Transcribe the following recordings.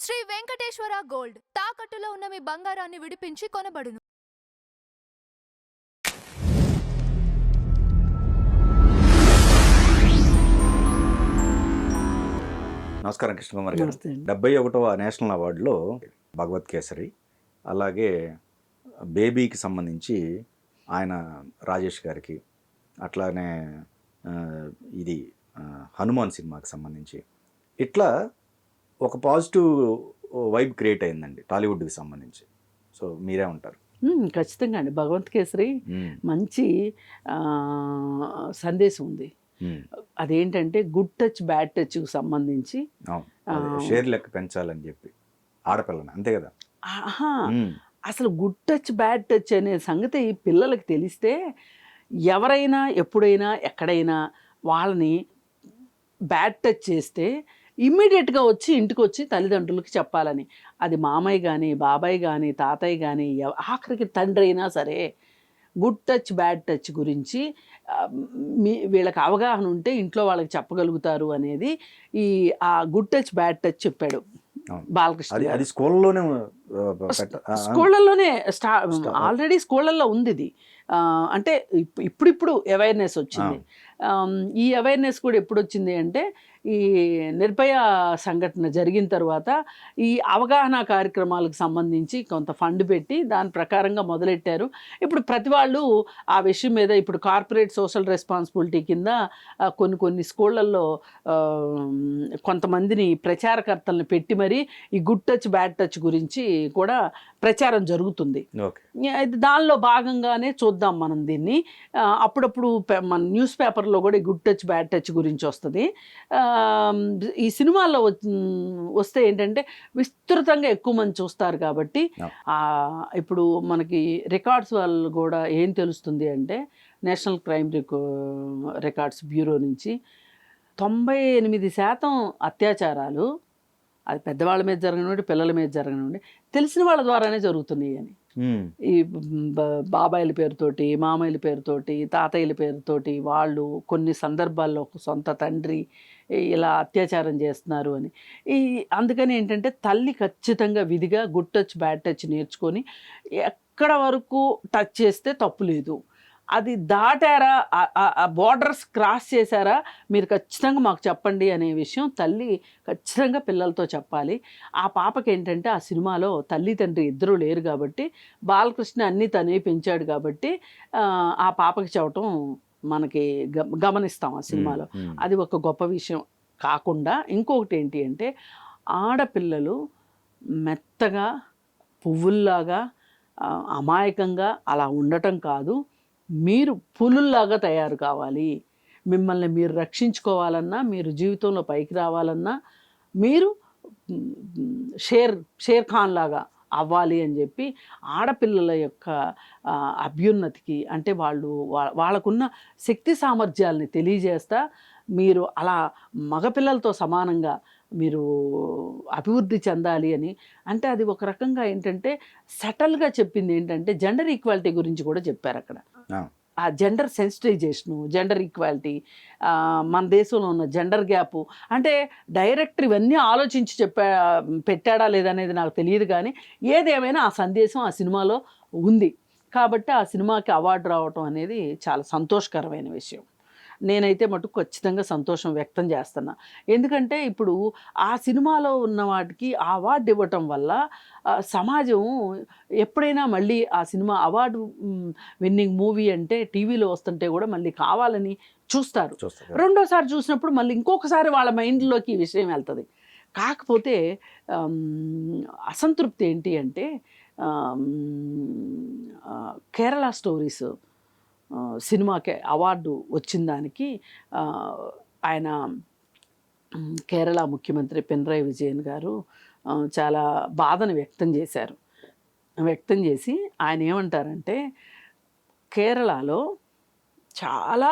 Shri Venkateswara gold తాకట్టులో ఉన్న మీ బంగారాన్ని విడిపించి కొనబడును. నమస్కారం కృష్ణకుమార్ గారు. 71వ నేషనల్ అవార్డులో భగవత్ కేసరి, అలాగే బేబీకి సంబంధించి ఆయన రాజేష్ గారికి, అట్లానే ఇది హనుమాన్ సినిమాకి సంబంధించి ఇట్లా ఒక పాజిటివ్ వైబ్ క్రియేట్ అయిందండి టాలీవుడ్కి సంబంధించి. సో మీరే ఉంటారు. ఖచ్చితంగా అండి. భగవంత్ కేసరి మంచి సందేశం ఉంది. అదేంటంటే గుడ్ టచ్ బ్యాడ్ టచ్కి సంబంధించి షేర్ లెక్క పెంచాలని చెప్పి ఆడపిల్లని, అంతే కదా. అసలు గుడ్ టచ్ బ్యాడ్ టచ్ అనే సంగతి పిల్లలకి తెలిస్తే ఎవరైనా ఎప్పుడైనా ఎక్కడైనా వాళ్ళని బ్యాడ్ టచ్ చేస్తే ఇమ్మీడియట్గా వచ్చి ఇంటికి వచ్చి తల్లిదండ్రులకి చెప్పాలని. అది మామయ్య కానీ, బాబాయ్ కానీ, తాతయ్య కానీ, ఆఖరికి తండ్రి అయినా సరే గుడ్ టచ్ బ్యాడ్ టచ్ గురించి వీళ్ళకి అవగాహన ఉంటే ఇంట్లో వాళ్ళకి చెప్పగలుగుతారు అనేది ఆ గుడ్ టచ్ బ్యాడ్ టచ్ చెప్పాడు బాలకృష్ణ. అది స్కూల్లోనే ఆల్రెడీ స్కూళ్ళల్లో ఉంది ఇది. అంటే ఇప్పుడు అవేర్నెస్ వచ్చింది. ఈ అవేర్నెస్ కూడా ఎప్పుడు వచ్చింది అంటే ఈ నిర్భయ సంఘటన జరిగిన తర్వాత ఈ అవగాహన కార్యక్రమాలకు సంబంధించి కొంత ఫండ్ పెట్టి దాని ప్రకారంగా మొదలెట్టారు. ఇప్పుడు ప్రతి వాళ్ళు ఆ విషయం మీద ఇప్పుడు కార్పొరేట్ సోషల్ రెస్పాన్సిబిలిటీ కింద కొన్ని స్కూళ్ళల్లో కొంతమందిని ప్రచారకర్తలను పెట్టి మరి ఈ గుడ్ టచ్ బ్యాడ్ టచ్ గురించి కూడా ప్రచారం జరుగుతుంది. దానిలో భాగంగానే చూద్దాం మనం దీన్ని. అప్పుడప్పుడు మన న్యూస్ పేపర్లో కూడా ఈ గుడ్ టచ్ బ్యాడ్ టచ్ గురించి వస్తుంది. ఈ సినిమాల్లో వస్తే ఏంటంటే విస్తృతంగా ఎక్కువ మంది చూస్తారు కాబట్టి ఇప్పుడు మనకి రికార్డ్స్ వాళ్ళు కూడా ఏం తెలుస్తుంది అంటే నేషనల్ క్రైమ్ రికార్డ్స్ బ్యూరో నుంచి 98% అత్యాచారాలు అది పెద్దవాళ్ళ మీద జరగనివ్వండి, పిల్లల మీద జరగనివ్వండి, తెలిసిన వాళ్ళ ద్వారానే జరుగుతున్నాయి అని. ఈ బాబాయిల పేరుతోటి, మామయ్యల పేరుతోటి, తాతయ్యల పేరుతోటి వాళ్ళు కొన్ని సందర్భాల్లో సొంత తండ్రి ఇలా అత్యాచారం చేస్తున్నారు అని. అందుకని ఏంటంటే తల్లి ఖచ్చితంగా విధిగా గుడ్ టచ్ బ్యాడ్ టచ్ నేర్చుకొని ఎక్కడ వరకు టచ్ చేస్తే తప్పు లేదు, అది దాటారా, ఆ బోర్డర్స్ క్రాస్ చేశారా మీరు ఖచ్చితంగా మాకు చెప్పండి అనే విషయం తల్లి ఖచ్చితంగా పిల్లలతో చెప్పాలి. ఆ పాపకి ఏంటంటే ఆ సినిమాలో తల్లి తండ్రి ఇద్దరూ లేరు కాబట్టి బాలకృష్ణ అన్నీ తనే పెంచాడు కాబట్టి ఆ పాపకి చెప్పటం మనకి గమనిస్తాం ఆ సినిమాలో. అది ఒక గొప్ప విషయం కాకుండా ఇంకొకటి ఏంటి అంటే ఆడపిల్లలు మెత్తగా పువ్వుల్లాగా అమాయకంగా అలా ఉండటం కాదు, మీరు పులుల్లాగా తయారు కావాలి. మిమ్మల్ని మీరు రక్షించుకోవాలన్నా, మీరు జీవితంలో పైకి రావాలన్నా మీరు షేర్ ఖాన్ లాగా అవ్వాలి అని చెప్పి ఆడపిల్లల యొక్క అభ్యున్నతికి అంటే వాళ్ళకున్న శక్తి సామర్థ్యాలని తెలియజేస్తా మీరు అలా మగపిల్లలతో సమానంగా మీరు అభివృద్ధి చెందాలి అని. అంటే అది ఒక రకంగా ఏంటంటే సటల్గా చెప్పింది ఏంటంటే జెండర్ ఈక్వాలిటీ గురించి కూడా చెప్పారు అక్కడ. ఆ జెండర్ సెన్సిటైజేషను, జెండర్ ఈక్వాలిటీ, మన దేశంలో ఉన్న జెండర్ గ్యాపు అంటే డైరెక్టర్ ఇవన్నీ ఆలోచించి పెట్టాడా లేదనేది నాకు తెలియదు, కానీ ఏదేమైనా ఆ సందేశం ఆ సినిమాలో ఉంది కాబట్టి ఆ సినిమాకి అవార్డు రావటం అనేది చాలా సంతోషకరమైన విషయం. నేనైతే మటుకు ఖచ్చితంగా సంతోషం వ్యక్తం చేస్తున్నా. ఎందుకంటే ఇప్పుడు ఆ సినిమాలో ఉన్న వాటికి ఆ అవార్డు ఇవ్వటం వల్ల సమాజం ఎప్పుడైనా మళ్ళీ ఆ సినిమా అవార్డు విన్నింగ్ మూవీ అంటే టీవీలో వస్తుంటే కూడా మళ్ళీ కావాలని చూస్తారు. రెండోసారి చూసినప్పుడు మళ్ళీ ఇంకొకసారి వాళ్ళ మైండ్లోకి ఈ విషయం వెళ్తుంది. కాకపోతే అసంతృప్తి ఏంటి అంటే కేరళ స్టోరీస్ సినిమాకి అవార్డు వచ్చిన దానికి ఆయన కేరళ ముఖ్యమంత్రి పినరయి విజయన్ గారు చాలా బాధను వ్యక్తం చేసి ఆయన ఏమంటారంటే కేరళలో చాలా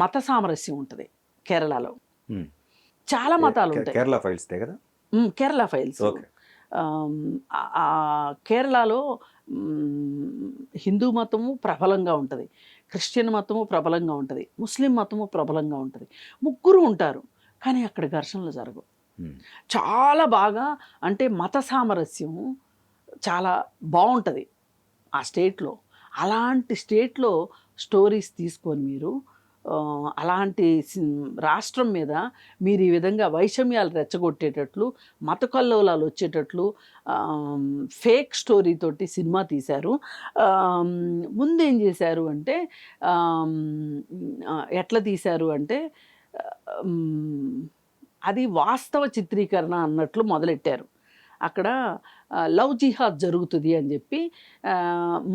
మత సామరస్యం ఉంటుంది. కేరళలో చాలా మతాలు ఉంటాయి. కేరళ ఫైల్స్ కేరళలో హిందూ మతము ప్రబలంగా ఉంటుంది, క్రిస్టియన్ మతము ప్రబలంగా ఉంటుంది, ముస్లిం మతము ప్రబలంగా ఉంటుంది. ముగ్గురు ఉంటారు కానీ అక్కడ ఘర్షణలు జరగవు. చాలా బాగా, అంటే మత సామరస్యం చాలా బాగుంటుంది ఆ స్టేట్లో. అలాంటి స్టేట్లో స్టోరీస్ తీసుకొని మీరు అలాంటి రాష్ట్రం మీద మీరు ఈ విధంగా వైషమ్యాలు రెచ్చగొట్టేటట్లు, మత కల్లోలాలు వచ్చేటట్లు ఫేక్ స్టోరీతోటి సినిమా తీశారు. ముందేం చేశారు అంటే ఎట్లా తీశారు అంటే అది వాస్తవ చిత్రీకరణ అన్నట్లు మొదలెట్టారు. అక్కడ లవ్ జిహాద్ జరుగుతుంది అని చెప్పి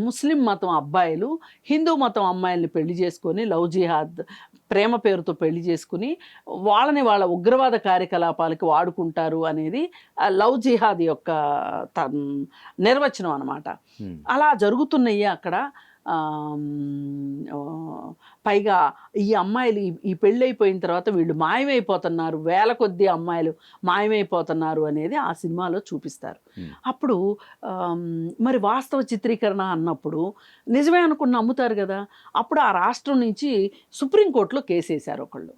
ముస్లిం మతం అబ్బాయిలు హిందూ మతం అమ్మాయిల్ని పెళ్లి చేసుకొని లవ్ జిహాద్ ప్రేమ పేరుతో పెళ్లి చేసుకుని వాళ్ళని వాళ్ళ ఉగ్రవాద కార్యకలాపాలకి వాడుకుంటారు అనేది లవ్ జిహాద్ యొక్క నిర్వచనం అన్నమాట. అలా జరుగుతున్నాయి అక్కడ. పైగా ఈ అమ్మాయిలు ఈ పెళ్ళైపోయిన తర్వాత వీళ్ళు మాయమైపోతున్నారు, వేల కొద్దీ అమ్మాయిలు మాయమైపోతున్నారు అనేది ఆ సినిమాలో చూపిస్తారు. అప్పుడు మరి వాస్తవ చిత్రీకరణ అన్నప్పుడు నిజమే అనుకుని నమ్ముతారు కదా. అప్పుడు ఆ రాష్ట్రం నుంచి సుప్రీంకోర్టులో కేసేశారు ఒకళ్ళు.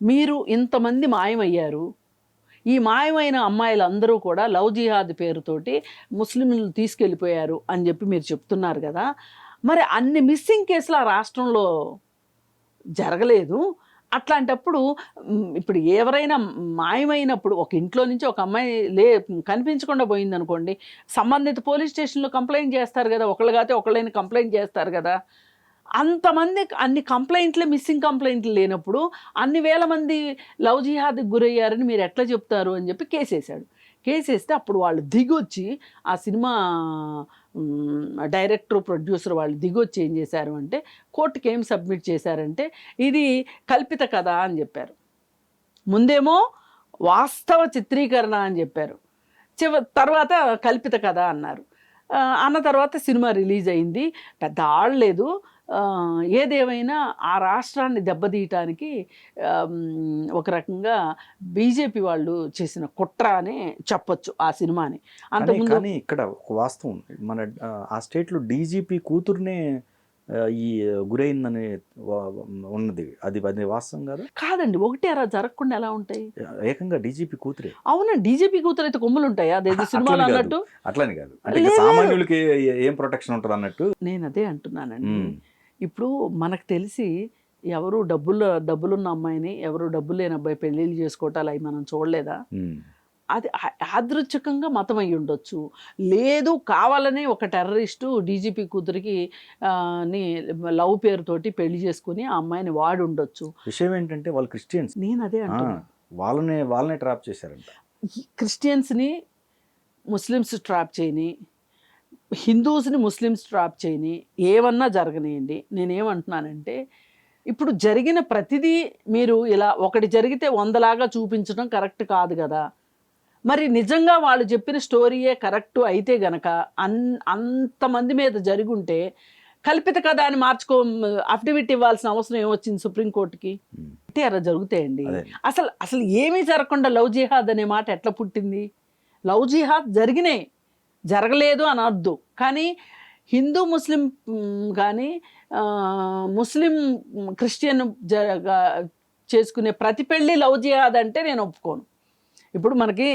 మీరు ఇంతమంది మాయమయ్యారు, ఈ మాయమైన అమ్మాయిలందరూ కూడా లవ్ జిహాద్ పేరుతోటి ముస్లింలు తీసుకెళ్ళిపోయారు అని చెప్పి మీరు చెప్తున్నారు కదా. మరి అన్ని మిస్సింగ్ కేసులు ఆ రాష్ట్రంలో జరగలేదు. అట్లాంటప్పుడు ఇప్పుడు ఎవరైనా మాయమైనప్పుడు ఒక ఇంట్లో నుంచి ఒక అమ్మాయి కనిపించకుండా పోయిందనుకోండి, సంబంధిత పోలీస్ స్టేషన్లో కంప్లైంట్ చేస్తారు కదా, ఒకళ్ళు కాతే ఒకళ్ళని కంప్లైంట్ చేస్తారు కదా. అంతమంది అన్ని కంప్లైంట్లే మిస్సింగ్ కంప్లైంట్లు లేనప్పుడు అన్ని వేల మంది లవ్ జిహాద్కి గురయ్యారని మీరు ఎట్లా చెప్తారు అని చెప్పి కేసేశాడు. కేసేస్తే అప్పుడు వాళ్ళు దిగొచ్చి ఆ సినిమా డైరెక్టర్ ప్రొడ్యూసర్ వాళ్ళు దిగొచ్చి ఏం చేశారు అంటే కోర్టుకి ఏం సబ్మిట్ చేశారంటే ఇది కల్పిత కథ అని చెప్పారు. ముందేమో వాస్తవ చిత్రీకరణ అని చెప్పారు, తర్వాత కల్పిత కథ అన్నారు. అన్న తర్వాత సినిమా రిలీజ్ అయింది, పెద్ద ఆడలేదు. ఏదేమైనా ఆ రాష్ట్రాన్ని దెబ్బతీయటానికి ఒక రకంగా బీజేపీ వాళ్ళు చేసిన కుట్ర అని చెప్పొచ్చు ఆ సినిమాని. అంతకుముందు కానీ ఇక్కడ ఒక వాస్తవం, మన ఆ స్టేట్లో డీజీపీ కూతురునే ఈ గురైందని ఉన్నది, అది వాస్తవం కాదు? కాదండి, ఒకటి అలా జరగకుండా ఎలా ఉంటాయి? ఏకంగా డీజీపీ కూతురే. అవునా, డీజీపీ కూతురు అయితే కొమ్ములు ఉంటాయా అదేదో సినిమాలో అన్నట్టు? అట్లని కాదు, అంటే సామాన్యులకి ఏం ప్రొటెక్షన్ ఉంటుంది అన్నట్టు నేను అదే అంటున్నానండి. ఇప్పుడు మనకు తెలిసి ఎవరు డబ్బులున్న అమ్మాయిని ఎవరు డబ్బులు లేని అబ్బాయి పెళ్ళిళ్ళు చేసుకోవటాలు అవి మనం చూడలేదా? అది యాదృచ్ఛికంగా మతం అయ్యి ఉండొచ్చు, లేదు కావాలని ఒక టెర్రరిస్టు డీజీపీ కూతురికి లవ్ పేరుతోటి పెళ్లి చేసుకుని ఆ అమ్మాయిని వాడి ఉండొచ్చు. విషయం ఏంటంటే వాళ్ళు క్రిస్టియన్స్. నేను అదే అంటున్నా, వాళ్ళనే ట్రాప్ చేశారంట. క్రిస్టియన్స్ని ముస్లిమ్స్ ట్రాప్ చేయని, హిందూస్ని ముస్లిమ్స్ ట్రాప్ చేయని, ఏమన్నా జరగనియండి. నేనేమంటున్నానంటే ఇప్పుడు జరిగిన ప్రతిదీ మీరు ఇలా ఒకటి జరిగితే 100లాగా చూపించడం కరెక్ట్ కాదు కదా. మరి నిజంగా వాళ్ళు చెప్పిన స్టోరీయే కరెక్టు అయితే గనక అంతమంది మీద జరిగి ఉంటే కల్పిత కథ అని అఫిడవిట్ ఇవ్వాల్సిన అవసరం ఏమొచ్చింది సుప్రీంకోర్టుకి? అంటే అలా జరుగుతాయండి. అసలు ఏమీ జరగకుండా లవ్ జిహాద్ అనే మాట ఎట్లా పుట్టింది? లవ్ జిహాద్ జరగలేదు అని అర్థం. కానీ హిందూ ముస్లిం కానీ ముస్లిం క్రిస్టియన్ చేసుకునే ప్రతి పెళ్ళి లవ్ జిహాద్ అంటే నేను ఒప్పుకోను. ఇప్పుడు మనకి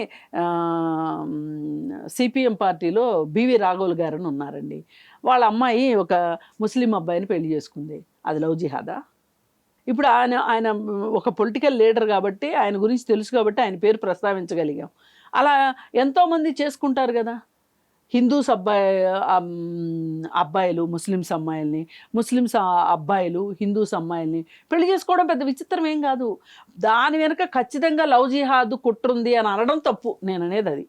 సిపిఎం పార్టీలో బివి రాఘవులు గారు అని ఉన్నారండి. వాళ్ళ అమ్మాయి ఒక ముస్లిం అబ్బాయిని పెళ్లి చేసుకుంది, అది లవ్ జిహాదా? ఇప్పుడు ఆయన ఒక పొలిటికల్ లీడర్ కాబట్టి ఆయన గురించి తెలుసు కాబట్టి ఆయన పేరు ప్రస్తావించగలిగాం. అలా ఎంతోమంది చేసుకుంటారు కదా. హిందూస్ అబ్బాయిలు ముస్లిమ్స్ అమ్మాయిల్ని, ముస్లిమ్స్ అబ్బాయిలు హిందూస్ అమ్మాయిల్ని పెళ్లి చేసుకోవడం పెద్ద విచిత్రం ఏం కాదు. దాని వెనుక ఖచ్చితంగా లవ్ జిహాద్ కుట్రుంది అని అనడం తప్పు, నేను అనేది అది.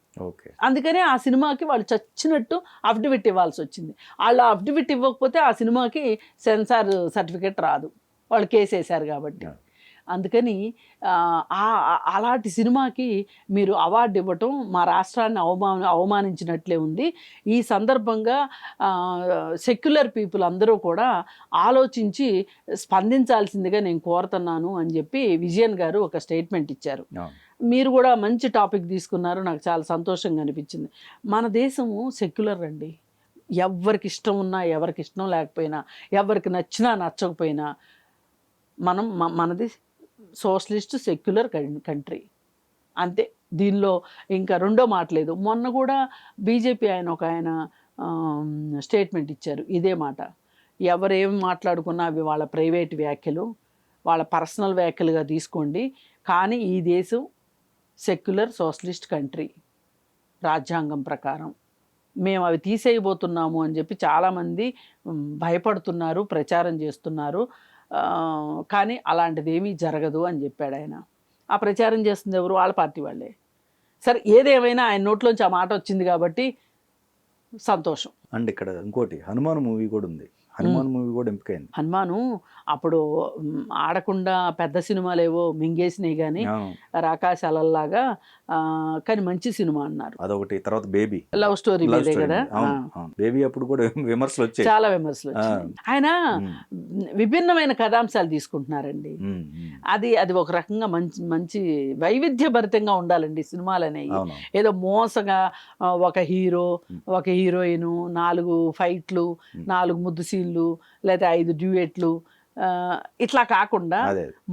అందుకనే ఆ సినిమాకి వాళ్ళు చచ్చినట్టు అఫిడవిట్ ఇవ్వాల్సి వచ్చింది. వాళ్ళు అఫిడవిట్ ఇవ్వకపోతే ఆ సినిమాకి సెన్సార్ సర్టిఫికేట్ రాదు, వాళ్ళు కేసేశారు కాబట్టి. అందుకని అలాంటి సినిమాకి మీరు అవార్డు ఇవ్వటం మా రాష్ట్రాన్ని అవమానించినట్లే ఉంది. ఈ సందర్భంగా సెక్యులర్ పీపుల్ అందరూ కూడా ఆలోచించి స్పందించాల్సిందిగా నేను కోరుతున్నాను అని చెప్పి విజయన్ గారు ఒక స్టేట్మెంట్ ఇచ్చారు. మీరు కూడా మంచి టాపిక్ తీసుకున్నారు, నాకు చాలా సంతోషంగా అనిపించింది. మన దేశము సెక్యులర్ అండి. ఎవరికి ఇష్టం ఉన్నా ఎవరికి ఇష్టం లేకపోయినా, ఎవరికి నచ్చినా నచ్చకపోయినా, మనది సోషలిస్ట్ సెక్యులర్ కంట్రీ అంతే. దీనిలో ఇంకా రెండో మాట లేదు. మొన్న కూడా బీజేపీ ఒక ఆయన స్టేట్మెంట్ ఇచ్చారు ఇదే మాట. ఎవరేం మాట్లాడుకున్నా అవి వాళ్ళ ప్రైవేట్ వ్యాఖ్యలు, వాళ్ళ పర్సనల్ వ్యాఖ్యలుగా తీసుకోండి, కానీ ఈ దేశం సెక్యులర్ సోషలిస్ట్ కంట్రీ రాజ్యాంగం ప్రకారం మేము అవి తీసేయబోతున్నాము అని చెప్పి చాలామంది భయపడుతున్నారు, ప్రచారం చేస్తున్నారు. కానీ అలాంటిది ఏమీ జరగదు అని చెప్పాడు ఆయన. ఆ ప్రచారం చేస్తుంది ఎవరు? వాళ్ళ పార్టీ వాళ్ళే. సరే, ఏదేమైనా ఆయన నోట్లోంచి ఆ మాట వచ్చింది కాబట్టి సంతోషం. అండ్ ఇక్కడ ఇంకోటి హనుమాన్ మూవీ కూడా ఉంది. హనుమాన్ మూవీ కూడా ఎంపికైంది. హనుమాను అప్పుడు ఆడకుండా పెద్ద సినిమాలేవో మింగేసినాయి కానీ రాకాశాలలాగా, కానీ మంచి సినిమా అన్నారు. అదొకటి. తర్వాత బేబీ లవ్ స్టోరీ మీదే కదా. బేబీ అప్పుడు కూడా విమర్శలు వచ్చాయి, చాలా విమర్శలు వచ్చాయి. ఆయన విభిన్నమైన కథాంశాలు తీసుకుంటున్నారండి. అది ఒక రకంగా మంచి మంచి వైవిధ్యభరితంగా ఉండాలండి సినిమాలు అనేవి. ఏదో మోసగా ఒక హీరో ఒక హీరోయిన్, 4 ఫైట్లు, 4 ముద్దు సీన్లు, లేదా 5 డ్యూయెట్లు, ఇట్లా కాకుండా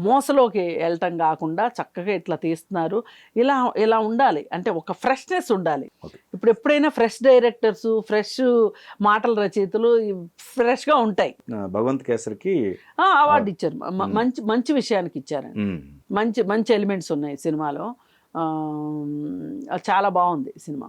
మోసలోకి వెళ్ళటం కాకుండా చక్కగా ఇట్లా తీస్తున్నారు. ఇలా ఉండాలి అంటే ఒక ఫ్రెష్నెస్ ఉండాలి. ఇప్పుడు ఎప్పుడైనా ఫ్రెష్ డైరెక్టర్స్, ఫ్రెష్ మాటల రచయితలు ఫ్రెష్గా ఉంటాయి. భగవంత్ కేసరికి అవార్డు ఇచ్చారు, మంచి విషయానికి ఇచ్చారు. మంచి ఎలిమెంట్స్ ఉన్నాయి సినిమాలో. చాలా బాగుంది సినిమా.